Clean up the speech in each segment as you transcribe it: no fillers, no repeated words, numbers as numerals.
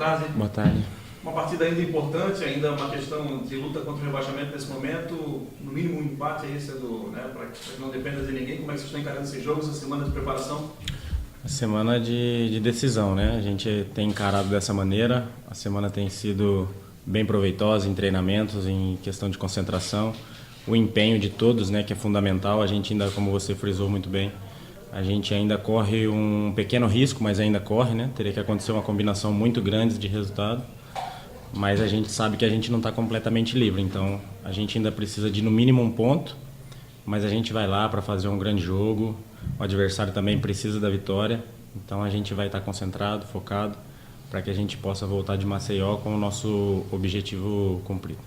tarde. Boa tarde. Uma partida ainda importante, ainda uma questão de luta contra o rebaixamento nesse momento, no mínimo um empate aí, para que não dependa de ninguém. Como é que vocês estão encarando esses jogos, essa semana de preparação? A semana de decisão, né? A gente tem encarado dessa maneira. A semana tem sido bem proveitosa em treinamentos, em questão de concentração. O empenho de todos, né, que é fundamental. A gente ainda, como você frisou muito bem, a gente ainda corre um pequeno risco, mas ainda corre, né? Teria que acontecer uma combinação muito grande de resultado. Mas a gente sabe que a gente não está completamente livre, então a gente ainda precisa de no mínimo um ponto, mas a gente vai lá para fazer um grande jogo, o adversário também precisa da vitória, então a gente vai estar concentrado, focado, para que a gente possa voltar de Maceió com o nosso objetivo cumprido.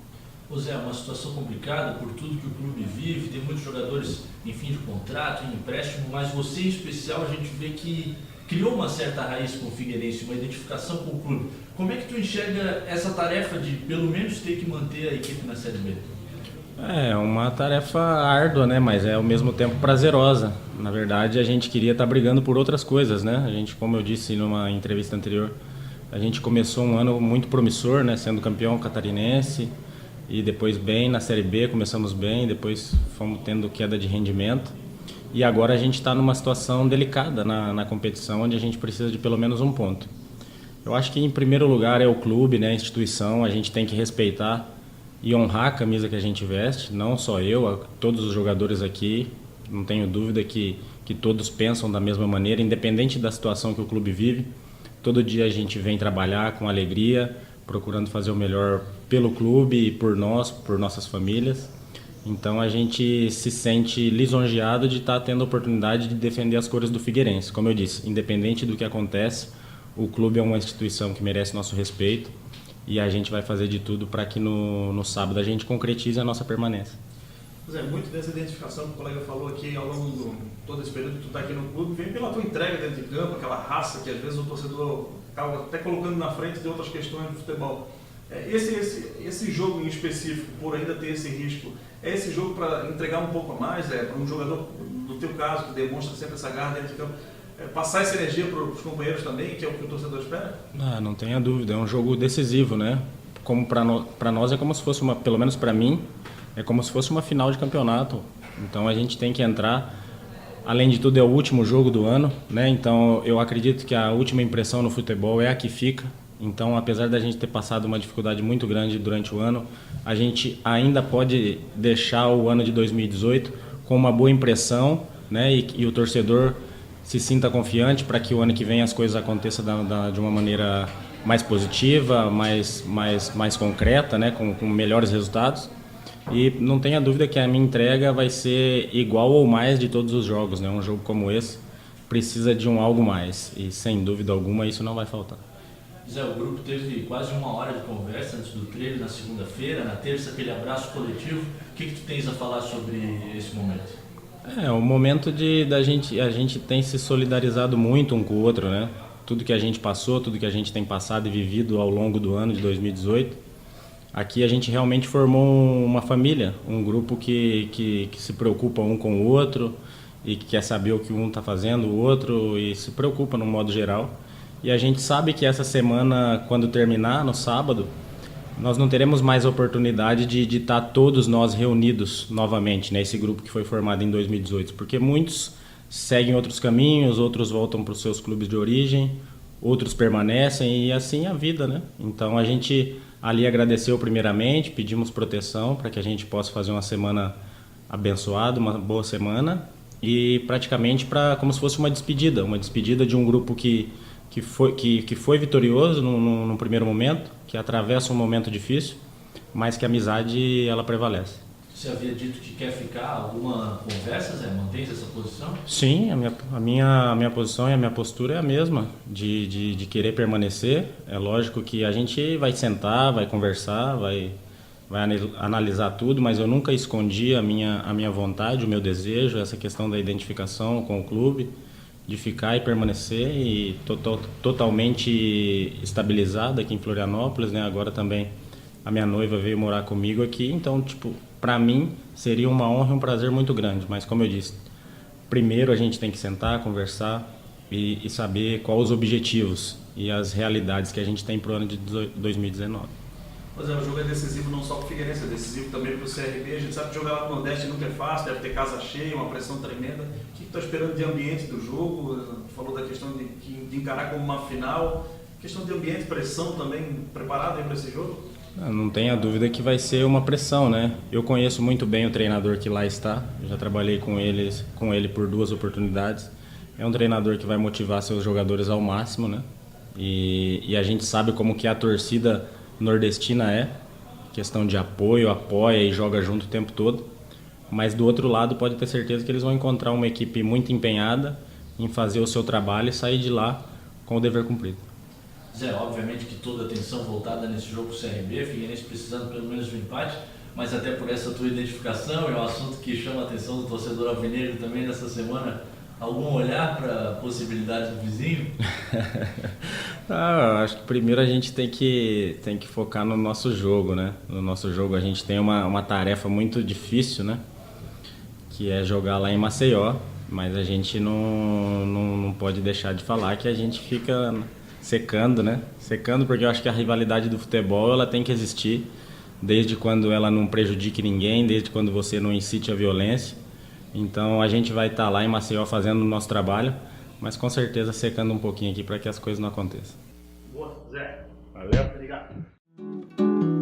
Ô Zé, é uma situação complicada por tudo que o clube vive, tem muitos jogadores em fim de contrato, em empréstimo, mas você em especial a gente vê que criou uma certa raiz com o Figueirense, uma identificação com o clube. Como é que tu enxerga essa tarefa de pelo menos ter que manter a equipe na Série B? É uma tarefa árdua, né? Mas é ao mesmo tempo prazerosa. Na verdade, a gente queria estar brigando por outras coisas, né? A gente, como eu disse numa entrevista anterior, a gente começou um ano muito promissor, né? Sendo campeão catarinense e depois bem na Série B, começamos bem, depois fomos tendo queda de rendimento. E agora a gente está numa situação delicada na competição, onde a gente precisa de pelo menos um ponto. Eu acho que em primeiro lugar é o clube, né, a instituição, a gente tem que respeitar e honrar a camisa que a gente veste, não só eu, todos os jogadores aqui, não tenho dúvida que todos pensam da mesma maneira, independente da situação que o clube vive. Todo dia a gente vem trabalhar com alegria, procurando fazer o melhor pelo clube e por nós, por nossas famílias. Então a gente se sente lisonjeado de estar tendo a oportunidade de defender as cores do Figueirense. Como eu disse, independente do que acontece, o clube é uma instituição que merece nosso respeito e a gente vai fazer de tudo para que no sábado a gente concretize a nossa permanência. Pois é, muito dessa identificação que o colega falou aqui ao longo de todo esse período que tu está aqui no clube, vem pela tua entrega dentro de campo, aquela raça que às vezes o torcedor acaba até colocando na frente de outras questões do futebol. Esse jogo em específico, por ainda ter esse risco, é esse jogo para entregar um pouco a mais, para um jogador, no teu caso, que demonstra sempre essa garra dentro de campo, passar essa energia para os companheiros também, que é o que o torcedor espera? Não tenha dúvida, é um jogo decisivo, né? Como para nós é como se fosse pelo menos para mim, é como se fosse uma final de campeonato. Então a gente tem que entrar, além de tudo é o último jogo do ano, né? Então eu acredito que a última impressão no futebol é a que fica. Então, apesar da gente ter passado uma dificuldade muito grande durante o ano, a gente ainda pode deixar o ano de 2018 com uma boa impressão, né? E o torcedor se sinta confiante para que o ano que vem as coisas aconteçam de uma maneira mais positiva, mais concreta, né? Com melhores resultados. E não tenha dúvida que a minha entrega vai ser igual ou mais de todos os jogos, né? Um jogo como esse precisa de um algo mais e, sem dúvida alguma, isso não vai faltar. Zé, o grupo teve quase uma hora de conversa antes do treino na segunda-feira, na terça aquele abraço coletivo. O que tu tens a falar sobre esse momento? O momento a gente tem se solidarizado muito um com o outro, né? Tudo que a gente passou, tudo que a gente tem passado e vivido ao longo do ano de 2018. Aqui a gente realmente formou uma família, um grupo que se preocupa um com o outro e que quer saber o que um está fazendo, o outro, e se preocupa no modo geral. E a gente sabe que essa semana, quando terminar, no sábado, nós não teremos mais a oportunidade de estar todos nós reunidos novamente, né? Esse grupo que foi formado em 2018, porque muitos seguem outros caminhos, outros voltam para os seus clubes de origem, outros permanecem e assim é a vida, né? Então a gente ali agradeceu primeiramente, pedimos proteção para que a gente possa fazer uma semana abençoada, uma boa semana e praticamente como se fosse uma despedida de um grupo que foi vitorioso no primeiro momento, que atravessa um momento difícil, mas que a amizade ela prevalece. Você havia dito que quer ficar? Alguma conversa, Zé? Mantém essa posição? Sim, a minha posição e a minha postura é a mesma, de querer permanecer. É lógico que a gente vai sentar, vai conversar, vai analisar tudo, mas eu nunca escondi a minha vontade, o meu desejo, essa questão da identificação com o clube, de ficar e permanecer e totalmente estabilizado aqui em Florianópolis, né? Agora também a minha noiva veio morar comigo aqui, então, para mim seria uma honra e um prazer muito grande, mas como eu disse, primeiro a gente tem que sentar, conversar e saber quais os objetivos e as realidades que a gente tem para o ano de 2019. Pois é, o jogo é decisivo não só para o Figueirense, é decisivo também para o CRB. A gente sabe que jogar lá no Nordeste nunca é fácil, deve ter casa cheia, uma pressão tremenda. O que está esperando de ambiente do jogo? Falou da questão de encarar como uma final. Questão de ambiente, pressão também, preparado para esse jogo? Não tenha dúvida que vai ser uma pressão, né? Eu conheço muito bem o treinador que lá está, já trabalhei com ele por 2 oportunidades. É um treinador que vai motivar seus jogadores ao máximo, né? E a gente sabe como que a torcida nordestina é, questão de apoio, apoia e joga junto o tempo todo. Mas do outro lado pode ter certeza que eles vão encontrar uma equipe muito empenhada em fazer o seu trabalho e sair de lá com o dever cumprido. Zé, obviamente que toda a atenção voltada nesse jogo CRB, Figueirense precisando pelo menos de um empate, mas até por essa tua identificação, é um assunto que chama a atenção do torcedor alvinegro também nessa semana. Algum olhar para a possibilidade do vizinho? Acho que primeiro a gente tem que focar no nosso jogo, né? No nosso jogo a gente tem uma tarefa muito difícil, né? Que é jogar lá em Maceió, mas a gente não pode deixar de falar que a gente fica secando, né? Secando porque eu acho que a rivalidade do futebol ela tem que existir desde quando ela não prejudique ninguém, desde quando você não incite a violência. Então a gente vai estar lá em Maceió fazendo o nosso trabalho, mas com certeza secando um pouquinho aqui para que as coisas não aconteçam. Boa, Zé. Valeu. Obrigado.